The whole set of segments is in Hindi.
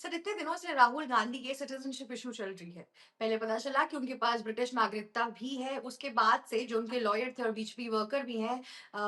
सर इतने दिनों से राहुल गांधी की सिटीजनशिप इशू चल रही है। पहले पता चला कि उनके पास ब्रिटिश नागरिकता भी है। उसके बाद से जो उनके लॉयर थे और बीजेपी वर्कर भी हैं,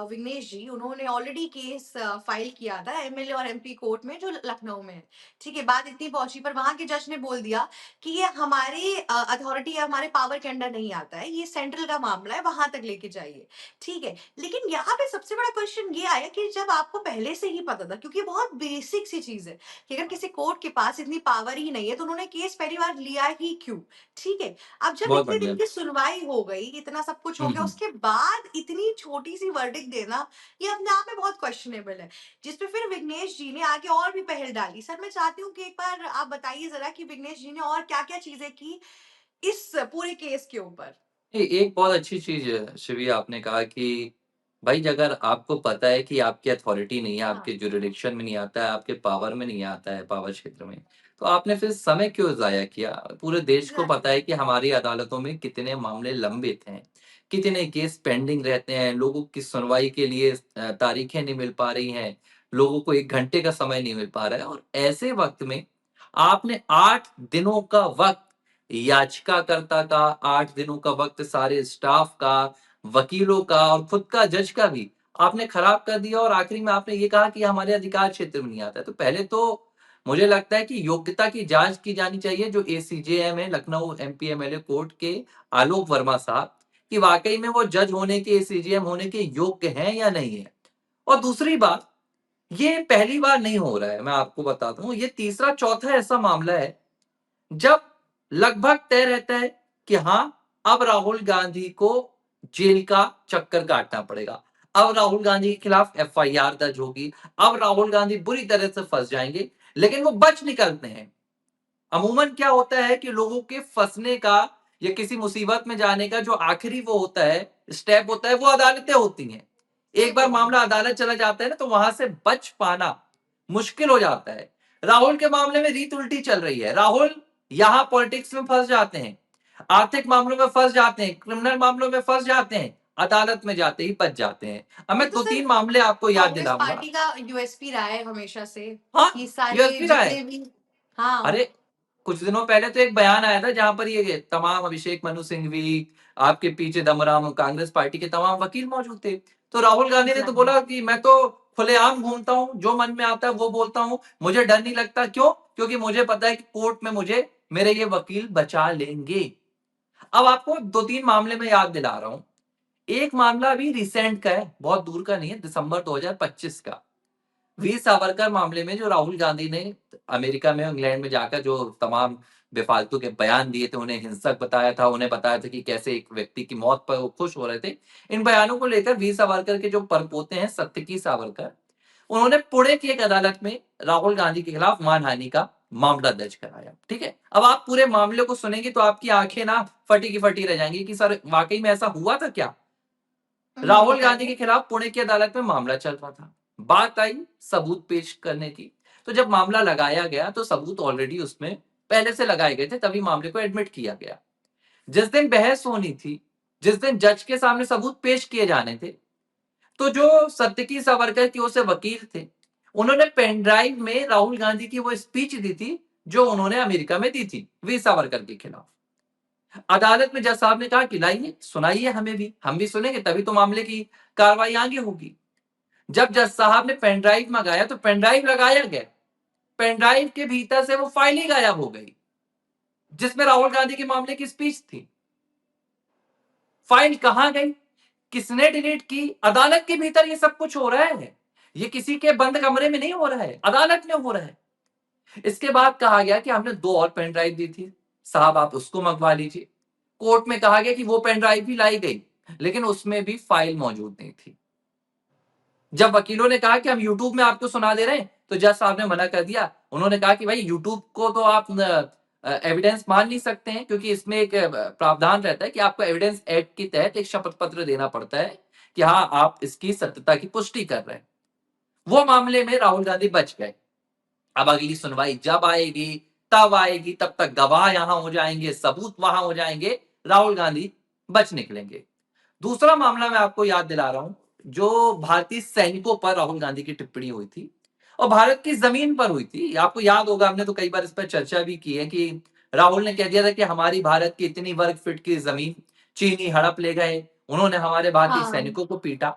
विघ्नेश जी, उन्होंने ऑलरेडी केस फाइल किया था एमएलए और एमपी कोर्ट में जो लखनऊ में है। ठीक है, बात इतनी पहुंची पर वहां के जज ने बोल दिया कि ये हमारे अथॉरिटी या हमारे पावर के अंडर नहीं आता है, ये सेंट्रल का मामला है, वहां तक लेके जाइए। ठीक है, लेकिन यहाँ पे सबसे बड़ा क्वेश्चन ये आया कि जब आपको पहले से ही पता था, क्योंकि बहुत बेसिक सी चीज है कि अगर किसी कोर्ट के पास इतनी पावर ही नहीं है तो उन्होंने केस पहली बार लिया ही क्यों? ठीक है। अब जब बहुत इतने बढ़िया। दिन की सुनवाई हो गई, इतना सब कुछ हो गया, हम्म। उसके बाद इतनी छोटी सी वर्डिक्ट देना, ये अपने आप में बहुत क्वेश्चनेबल है। जिसपे फिर विघ्नेश जी ने आगे और भी पहल डाली। सर मैं चाहती हूँ कि एक बार आप बताइए जरा कि विघ्नेश जी ने और क्या क्या चीजें की इस पूरे केस के ऊपर। एक बहुत अच्छी चीज़ शिवी आपने कहा कि भाई अगर आपको पता है कि आपकी अथॉरिटी नहीं है, हाँ। आपके जुरिडिक्शन में नहीं आता है, आपके पावर में नहीं आता है, पावर क्षेत्र में, तो आपने फिर समय क्यों ज़ाया किया? पूरे देश को पता एग्जैक्टली। है कि हमारी अदालतों में कितने मामले लंबित हैं, कितने केस पेंडिंग रहते हैं, लोगों की सुनवाई के लिए तारीखें नहीं मिल पा रही हैं, लोगों को 1 घंटे का समय नहीं मिल पा रहा है और ऐसे वक़्त में आपने 8 दिनों का वक़्त याचिकाकर्ता का, 8 दिनों का वक़्त सारे स्टाफ का, वकीलों का और खुद का जज का भी आपने खराब कर दिया और आखिरी में आपने ये कहा कि हमारे अधिकार क्षेत्र में नहीं आता है। तो पहले तो मुझे लगता है कि योग्यता की जाँच की जानी चाहिए जो एसीजेएम है, लखनऊ एमपी एमएलए कोर्ट के आलोक वर्मा साहब, कि वाक़ई में वो जज होने के, एसीजेएम होने के योग्य हैं या नहीं है। और दूसरी बात, ये पहली बार नहीं हो रहा है, मैं आपको बताता हूँ, ये तीसरा-चौथा ऐसा मामला है जब लगभग तय रहता है कि हाँ, अब राहुल गांधी को जेल का चक्कर काटना पड़ेगा। अब राहुल गांधी के खिलाफ एफआईआर दर्ज होगी। अब राहुल गांधी बुरी तरह से फंस जाएंगे, लेकिन वो बच निकलते हैं। अमूमन क्या होता है कि लोगों के फंसने का या किसी मुसीबत में जाने का जो आखिरी वो होता है, स्टेप होता है, वो अदालतें होती हैं। ये एक बार तो है। मामला अदालत चला जाता है ना, तो वहां से बच पाना मुश्किल हो जाता है। राहुल के मामले में रीत उल्टी चल रही है। राहुल यहां पॉलिटिक्स में फंस जाते हैं, आर्थिक मामलों में फंस जाते हैं, क्रिमिनल मामलों में फंस जाते हैं, अदालत में जाते ही बच जाते हैं। अब ये मैं तो दो सर तीन मामले आपको याद कांग्रेस दिलाऊंगा। पार्टी का यूएसपी रहा है हमेशा से हाँ, कि सारे यूएसपी रहा है। जितने भी। हाँ। अरे, कुछ दिनों पहले तो एक बयान आया था जहां पर ये तमाम अभिषेक मनु सिंघवी, आपके पीछे दमराम, कांग्रेस पार्टी के तमाम वकील मौजूद थे। तो राहुल गांधी ने तो एग्जैक्टली। बोला कि मैं तो खुलेआम घूमता हूँ, जो मन में आता है वो बोलता हूँ, मुझे डर नहीं लगता। क्यों? क्योंकि मुझे पता है कि कोर्ट में मुझे मेरे ये वकील बचा लेंगे। अब आपको 2-3 मामले में याद दिला रहा हूँ। एक मामला अभी रिसेंट का है, बहुत दूर का नहीं है, दिसंबर 2025 का। वीर सावरकर मामले में जो राहुल गांधी ने अमेरिका में, इंग्लैंड में जाकर जो तमाम बेफालतू के बयान दिए थे, उन्हें हिंसक बताया था, उन्हें बताया था कि कैसे एक व्यक्ति की मौत पर वो खुश हो रहे थे। इन बयानों को लेकर वीर सावरकर के जो परपोते हैं, सत्यकी सावरकर, उन्होंने पुणे की एक अदालत में राहुल गांधी के खिलाफ मानहानि का मामला दर्ज कराया। ठीक है, अब आप पूरे मामले को सुनेंगे तो आपकी आंखें ना फटी की फटी रह जाएंगी कि सर वाकई में ऐसा हुआ था क्या। राहुल गांधी के बताइए। खिलाफ पुणे की अदालत में मामला चल रहा था। बात आई सबूत पेश करने की। तो जब मामला लगाया गया तो सबूत ऑलरेडी उसमें पहले से लगाए गए थे, तभी मामले को एडमिट किया गया। जिस दिन बहस होनी थी, जिस दिन जज के सामने सबूत पेश किए जाने थे, तो जो सत्यकी सावरकर की ओर से वकील थे, उन्होंने पेन ड्राइव में राहुल गांधी की वो स्पीच दी थी जो उन्होंने अमेरिका में दी थी वीर सावरकर के खिलाफ। अदालत में जज साहब ने कहा कि लाइए, सुनाइए हमें भी, हम भी सुनेंगे, तभी तो मामले की कार्रवाई आगे होगी। जब जज साहब ने पेन ड्राइव मंगाया तो पेन ड्राइव लगाया गया, पेन ड्राइव के भीतर से वो फाइल ही गायब हो गई जिसमें राहुल गांधी के मामले की स्पीच थी। फाइल कहां गई, किसने डिलीट की? अदालत के भीतर ये सब कुछ हो रहा है। ये किसी के बंद कमरे में नहीं हो रहा है, अदालत में हो रहा है। इसके बाद कहा गया कि हमने 2 और पेन ड्राइव दी थी, साहब आप उसको मंगवा लीजिए। कोर्ट में कहा गया कि वो पेन ड्राइव भी लाई गई, लेकिन उसमें भी फाइल मौजूद नहीं थी। जब वकीलों ने कहा कि हम यूट्यूब में आपको सुना दे रहे हैं, तो जज साहब ने मना कर दिया। उन्होंने कहा कि भाई यूट्यूब को तो आप एविडेंस मान नहीं सकते हैं, क्योंकि इसमें एक प्रावधान रहता है कि आपको एविडेंस एक्ट के तहत एक शपथ पत्र देना पड़ता है कि हाँ आप इसकी सत्यता की पुष्टि कर रहे हैं। वो मामले में राहुल गांधी बच गए। अब अगली सुनवाई जब आएगी, तब आएगी, तब तक गवाह यहां हो जाएंगे, सबूत वहां हो जाएंगे, राहुल गांधी बच निकलेंगे। दूसरा मामला मैं आपको याद दिला रहा हूं, जो भारतीय सैनिकों पर राहुल गांधी की टिप्पणी हुई थी। और भारत की ज़मीन पर हुई थी। आपको याद होगा, हमने तो कई बार इस पर चर्चा भी की है कि राहुल ने कह दिया था कि हमारी भारत की इतनी वर्ग फीट की ज़मीन चीनी हड़प ले गए, उन्होंने हमारे भारतीय हाँ। सैनिकों को पीटा।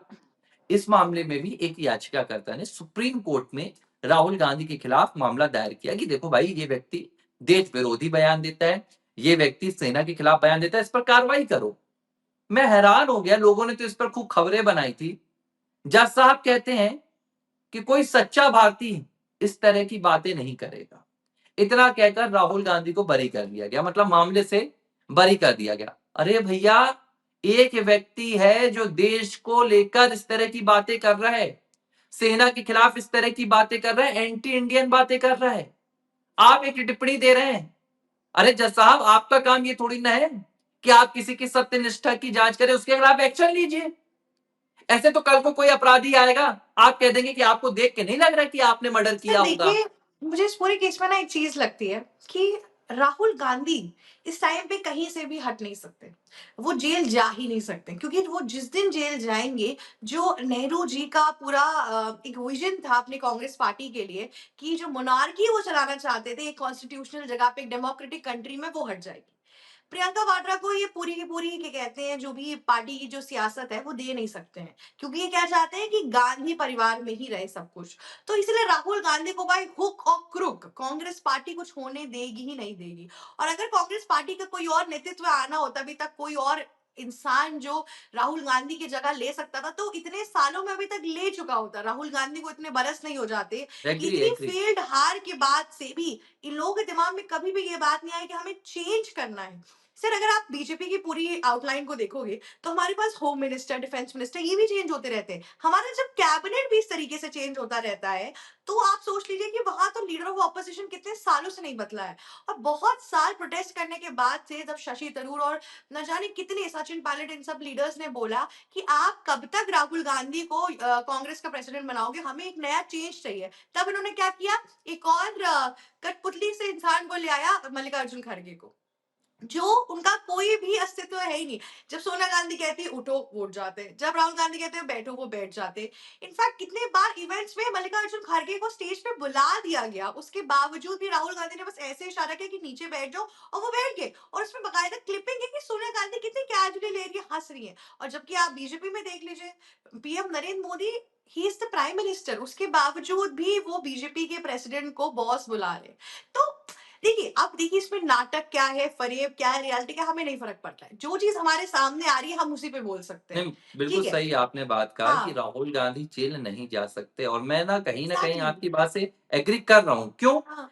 इस मामले में भी एक याचिकाकर्ता ने सुप्रीम कोर्ट में राहुल गांधी के खिलाफ मामला दायर किया कि देखो भाई, ये व्यक्ति देश विरोधी बयान देता है, ये व्यक्ति सेना के खिलाफ बयान देता है, इस पर कार्रवाई करो। मैं हैरान हो गया, लोगों ने तो इस पर खूब खबरें बनाई थी। जज साहब कहते हैं कि कोई सच्चा भारतीय इस तरह की बातें नहीं करेगा। इतना कहकर राहुल गांधी को बरी कर दिया गया, मतलब मामले से बरी कर दिया गया। अरे भैया, एक व्यक्ति है जो देश को लेकर इस तरह की बातें कर रहा है, सेना के खिलाफ इस तरह की बातें कर रहा है, एंटी इंडियन बातें कर रहा है, आप एक टिप्पणी दे रहे हैं। अरे जज साहब, आपका काम ये थोड़ी ना है कि आप किसी की सत्य निष्ठा की जांच करें, उसके खिलाफ एक्शन लीजिए। ऐसे तो कल को कोई अपराधी आएगा, आप कह देंगे कि आपको देख के नहीं लग रहा कि आपने मर्डर सर किया होगा। देखिए, मुझे इस पूरे केस में ना एक चीज लगती है कि राहुल गांधी इस टाइम पे कहीं से भी हट नहीं सकते। वो जेल जा ही नहीं सकते, क्योंकि वो जिस दिन जेल जाएंगे, जो नेहरू जी का पूरा एक विजन था अपनी कांग्रेस पार्टी के लिए, कि जो मोनार्की वो चलाना चाहते थे एक कॉन्स्टिट्यूशनल जगह पे, एक डेमोक्रेटिक कंट्री में, वो हट जाएगी। प्रियंका वाड्रा को ये पूरी की पूरी, क्या कहते हैं, जो भी पार्टी की जो सियासत है वो दे नहीं सकते हैं, क्योंकि ये क्या चाहते हैं कि गांधी परिवार में ही रहे सब कुछ। तो इसलिए राहुल गांधी को भाई हुक और क्रुक कांग्रेस पार्टी कुछ होने देगी ही नहीं देगी। और अगर कांग्रेस पार्टी का कोई और नेतृत्व आना होता, अभी तक कोई और इंसान जो राहुल गांधी की जगह ले सकता था, तो इतने सालों में अभी तक ले चुका होता। राहुल गांधी को इतने बरस नहीं हो जाते। एग्री इतनी एग्री। फेल्ड हार के बाद से भी इन लोगों के दिमाग में कभी भी ये बात नहीं आई कि हमें चेंज करना है। सर अगर आप बीजेपी की पूरी आउटलाइन को देखोगे, तो हमारे पास होम मिनिस्टर, डिफेंस मिनिस्टर, ये भी चेंज होते रहते हैं। हमारा जब कैबिनेट भी इस तरीके से चेंज होता रहता है, तो आप सोच लीजिए कि वहां तो लीडर ऑफ ऑपोजिशन कितने सालों से नहीं बदला है। और बहुत साल प्रोटेस्ट करने के बाद से जब शशि थरूर और न जाने कितने सचिन पायलट, इन सब लीडर्स ने बोला कि आप कब तक राहुल गांधी को कांग्रेस का प्रेसिडेंट बनाओगे, हमें एक नया चेंज चाहिए, तब इन्होंने क्या किया, एक और कठपुतली से इंसान को ले आया, मल्लिकार्जुन खड़गे को, जो उनका कोई भी अस्तित्व है ही नहीं। जब सोनिया गांधी कहती है उठो, वो उठ जाते हैं, जब राहुल गांधी कहते हैं बैठो, वो बैठ जाते हैं। इनफैक्ट कितने बार इवेंट्स में मल्लिकार्जुन खड़गे को स्टेज पे बुला दिया गया, उसके बावजूद भी राहुल गांधी ने बस ऐसे इशारा किया कि नीचे बैठ जाओ, और वो बैठ गए। और उसमें बकायदा क्लिपिंग है कि सोनिया गांधी कितनी कैजुअली ले रही है, हंस रही है। और जबकि आप बीजेपी में देख लीजिए, PM Narendra Modi, he is the prime minister, उसके बावजूद भी वो बीजेपी के प्रेसिडेंट को बॉस बुला रहे हैं। तो देखिए, अब देखिए इसमें नाटक क्या है, फरेब क्या है, रियलिटी क्या, हमें नहीं फर्क पड़ता है। जो चीज हमारे सामने आ रही है हम उसी पे बोल सकते हैं। नहीं, बिल्कुल ठीक है। सही आपने बात कहा कि हाँ। राहुल गांधी जेल नहीं जा सकते, और मैं ना कहीं न कहीं एग्जैक्टली। आपकी बात से एग्री कर रहा हूँ। क्यों? हाँ।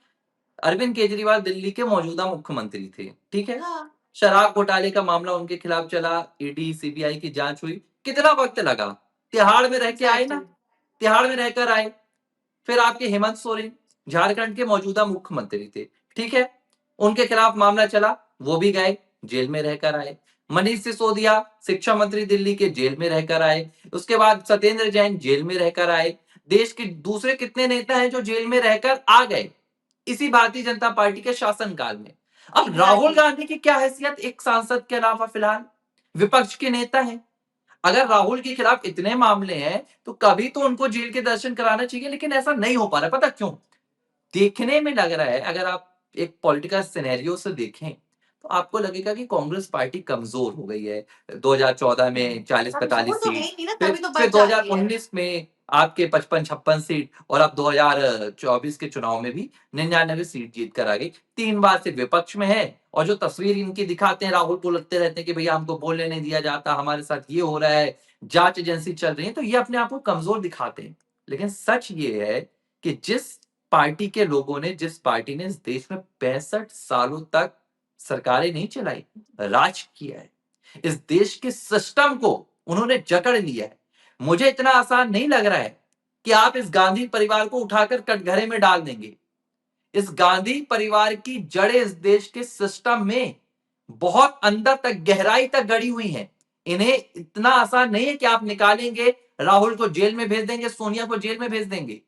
अरविंद केजरीवाल दिल्ली के मौजूदा मुख्यमंत्री थे, ठीक है? हाँ। शराब घोटाले का मामला उनके खिलाफ चला, ईडी, सीबीआई की जाँच हुई, कितना वक़्त लगा? तिहाड़ में रह के आए ना, एग्जैक्टली। तिहाड़ में रहकर आए। फिर आपके हेमंत सोरेन झारखंड के मौजूदा मुख्यमंत्री थे, ठीक है? उनके खिलाफ मामला चला, वो भी गए, जेल में रहकर आए। मनीष सिसोदिया शिक्षा मंत्री दिल्ली के, जेल में रहकर आए। उसके बाद सत्येंद्र जैन जेल में रहकर आए। देश के दूसरे कितने नेता हैं जो जेल में रहकर आ गए इसी भारतीय जनता पार्टी के शासनकाल में। अब राहुल एग्जैक्टली। गांधी की क्या हैसियत एक सांसद के अलावा, फिलहाल विपक्ष के नेता हैं। अगर राहुल के खिलाफ इतने मामले हैं तो कभी तो उनको जेल के दर्शन कराना चाहिए, लेकिन ऐसा नहीं हो पा रहा। पता क्यों? देखने में लग रहा है, अगर आप एक पॉलिटिकल सिनेरियो से देखें, तो आपको लगेगा कि कांग्रेस पार्टी कमजोर हो गई है। 2014 में कमजोर 40-45 तो सीट, है ही नहीं ना, फिर तभी तो फिर बच जाती है। 2019 में आपके 55-56 सीट, और अब 2024 के चुनाव में भी 99 सीट जीत कर आ गई। 3 बार से विपक्ष में है, और जो तस्वीर इनकी दिखाते हैं, राहुल बोलते रहते हैं कि भैया हमको बोलने नहीं दिया जाता, हमारे साथ ये हो रहा है, जांच एजेंसी चल रही है, तो ये अपने आप को कमजोर दिखाते हैं। लेकिन सच ये है कि जिस पार्टी ने इस देश में 65 सालों तक सरकारें नहीं चलाई, राज किया है, इस देश के सिस्टम को उन्होंने जकड़ लिया है। मुझे इतना आसान नहीं लग रहा है कि आप इस गांधी परिवार को उठाकर कटघरे में डाल देंगे। इस गांधी परिवार की जड़ें इस देश के सिस्टम में बहुत अंदर तक, गहराई तक गड़ी हुई हैं। इन्हें इतना आसान नहीं है कि आप निकालेंगे, राहुल को जेल में भेज देंगे, सोनिया को जेल में भेज देंगे।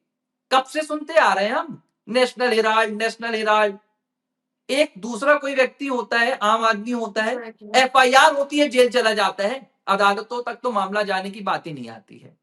कब से सुनते आ रहे हैं हम, नेशनल हेराल्ड, नेशनल हेराल्ड। एक दूसरा कोई व्यक्ति होता है, आम आदमी होता है, एग्जैक्टली। एफआईआर होती है, जेल चला जाता है, अदालतों तक तो मामला जाने की बात ही नहीं आती है।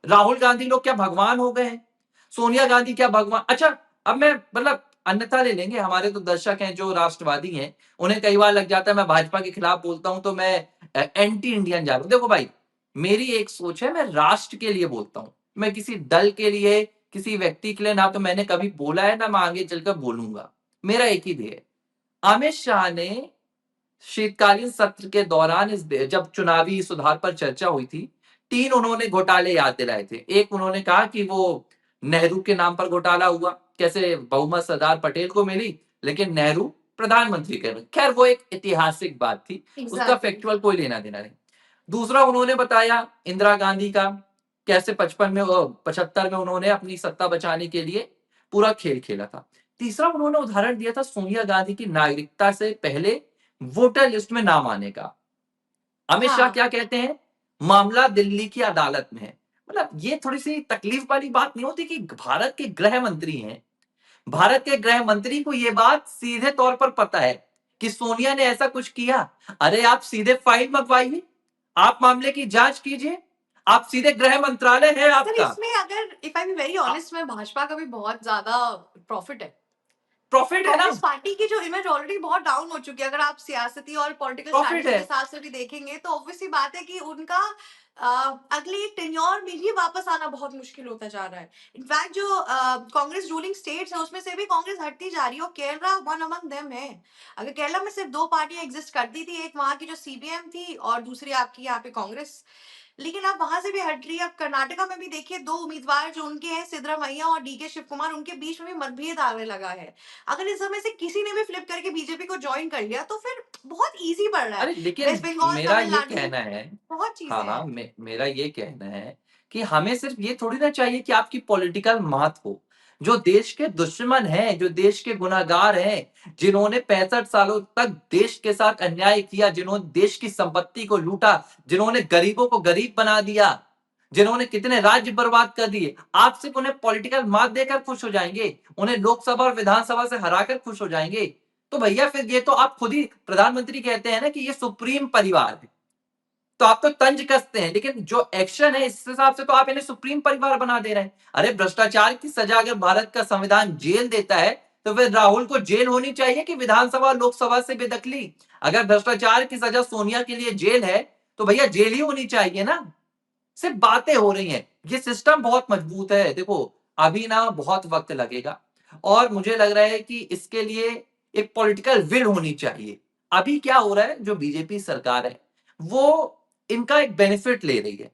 राहुल गांधी लोग क्या भगवान हो गए हैं? सोनिया गांधी क्या भगवान? अच्छा, अब मैं मतलब अन्यथा ले लेंगे, हमारे तो दर्शक हैं जो राष्ट्रवादी हैं, उन्हें कई बार लग जाता है मैं भाजपा के खिलाफ बोलता हूं तो मैं एंटी इंडियन जा रहा हूं। देखो भाई, मेरी एक सोच है, मैं राष्ट्र के लिए बोलता हूं, मैं किसी दल के लिए, किसी व्यक्ति के लिए ना तो मैंने कभी बोला है, ना मैं आगे चलकर बोलूंगा। मेरा एक ही ध्येय है। अमित शाह ने शीतकालीन सत्र के दौरान जब चुनावी सुधार पर चर्चा हुई थी, 3 उन्होंने घोटाले याद दिलाए थे। एक उन्होंने कहा कि वो नेहरू के नाम पर घोटाला हुआ, कैसे बहुमत सरदार पटेल को मिली, लेकिन नेहरू प्रधानमंत्री के बने। खैर वो एक ऐतिहासिक बात थी, उसका एग्जैक्टली। फैक्चुअल कोई लेना-देना नहीं। दूसरा उन्होंने बताया इंदिरा गांधी का, कैसे 55 में 75 में उन्होंने अपनी सत्ता बचाने के लिए पूरा खेल खेला था। तीसरा उन्होंने उदाहरण दिया था सोनिया गांधी की नागरिकता से पहले वोटर लिस्ट में नाम आने का। अमित शाह हाँ। क्या कहते हैं? मामला दिल्ली की अदालत में है। मतलब ये थोड़ी-सी तकलीफ वाली बात नहीं होती कि भारत के गृह मंत्री हैं। भारत के गृह मंत्री को ये बात सीधे तौर पर पता है कि सोनिया ने ऐसा कुछ किया। अरे आप सीधे फाइल मंगवाइए, आप मामले की जांच कीजिए, आप सीधे गृह मंत्रालय है सर आपका। इसमें अगर if I be very honest में भाजपा का भी बहुत ज्यादा प्रॉफिट है। प्रॉफिट है ना, कांग्रेस पार्टी की जो इमेज ऑलरेडी बहुत डाउन हो चुकी है, अगर आप सियासती और पॉलिटिकल प्रॉफिट स्ट्रैटेजी है। के हिसाब से भी देखेंगे तो ऑब्वियस सी बात है कि उनका अ, अगले टेन्योर में ही वापस आना बहुत मुश्किल होता जा रहा है। इनफैक्ट जो कांग्रेस रूलिंग स्टेट्स है उसमें से भी कांग्रेस हटती जा रही है और केरला वन अमंग देम है। अगर केरला में सिर्फ दो पार्टियां एग्जिस्ट करती थी, एक वहां की जो सीपीएम थी और दूसरी आपकी यहाँ पे कांग्रेस, लेकिन अब वहां से भी हट रही है। अब कर्नाटका में भी देखिए दो उम्मीदवार जो उनके हैं सिद्धरामैया और डीके शिव कुमार, उनके बीच में भी मतभेद आने लगा है। अगर इस समय से किसी ने भी फ्लिप करके बीजेपी को ज्वाइन कर लिया तो फिर बहुत इजी पड़ रहा है। अरे वेस्ट लेकिन बंगाल, मेरा ये तमिलनाडु, कहना है, बहुत हाँ चीजें हाँ, हैं। मेरा ये कहना है कि हमें सिर्फ ये थोड़ी ना चाहिए कि आपकी पॉलिटिकल मात हो। जो देश के दुश्मन हैं, जो देश के गुनाहगार हैं, जिन्होंने 65 सालों तक देश के साथ अन्याय किया, जिन्होंने देश की संपत्ति को लूटा, जिन्होंने गरीबों को गरीब बना दिया, जिन्होंने कितने राज्य बर्बाद कर दिए, आप सिर्फ उन्हें पॉलिटिकल मात देकर खुश हो जाएंगे, उन्हें लोकसभा और विधानसभा से हराकर खुश हो जाएंगे? तो भैया फिर ये तो आप खुद ही प्रधानमंत्री कहते हैं ना कि ये सुप्रीम परिवार है, तो आप तो तंज कसते हैं, लेकिन जो एक्शन है इस हिसाब से तो आप इन्हें सुप्रीम परिवार बना दे रहे हैं। अरे भ्रष्टाचार की सजा अगर भारत का संविधान जेल देता है, तो फिर राहुल को जेल होनी चाहिए कि विधानसभा और लोकसभा से बेदखली? अगर भ्रष्टाचार की सजा सोनिया के लिए जेल है, तो भैया जेल ही होनी चाहिए ना। सिर्फ बातें हो रही हैं, ये सिस्टम बहुत मजबूत है। देखो, अभी ना बहुत वक्त लगेगा, और मुझे लग रहा है कि इसके लिए एक पॉलिटिकल विल होनी चाहिए। अभी क्या हो रहा है, जो बीजेपी सरकार है वो इनका एक बेनिफिट ले रही है।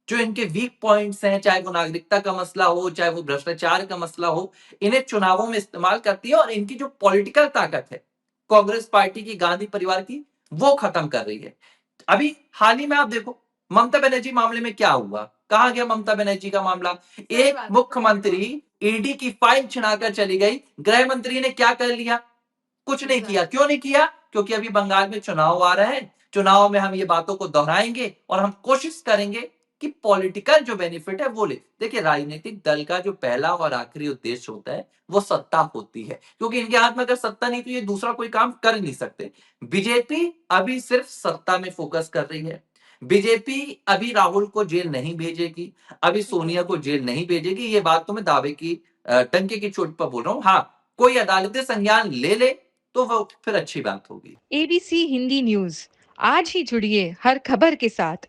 जो इनके वीक पॉइंट्स हैं, चाहे वो नागरिकता का मसला हो, चाहे वो भ्रष्टाचार का मसला हो, इन्हें चुनावों में इस्तेमाल करती है, और इनकी जो पॉलिटिकल ताकत है कांग्रेस पार्टी की, गांधी परिवार की, वो खत्म कर रही है। अभी हाल ही में आप देखो ममता बनर्जी मामले में क्या हुआ, कहां गया ममता बनर्जी का मामला? सही एक बात है, कुछ नहीं हुआ। मुख्यमंत्री ईडी की फाइल छिनाकर चली गई, गृह मंत्री ने क्या कर लिया? कुछ नहीं किया। एग्जैक्टली। क्यों नहीं किया? क्योंकि अभी बंगाल में चुनाव आ रहा है, चुनाव में हम ये बातों को दोहराएंगे और हम कोशिश करेंगे कि पॉलिटिकल जो बेनिफिट है वो ले। देखिए, राजनीतिक दल का जो पहला और आखिरी उद्देश्य होता है वो सत्ता होती है, क्योंकि इनके हाथ में अगर सत्ता नहीं तो ये दूसरा कोई काम कर ही नहीं सकते। बीजेपी अभी सिर्फ सत्ता में फोकस कर रही है। बीजेपी अभी राहुल को जेल नहीं भेजेगी, अभी सोनिया को जेल नहीं भेजेगी, ये बात तो मैं दावे की टंके की चोट पर बोल रहा हूं। हाँ, कोई अदालती संज्ञान ले ले तो वो फिर अच्छी बात होगी। एबीसी हिंदी न्यूज, आज ही जुड़िए हर खबर के साथ।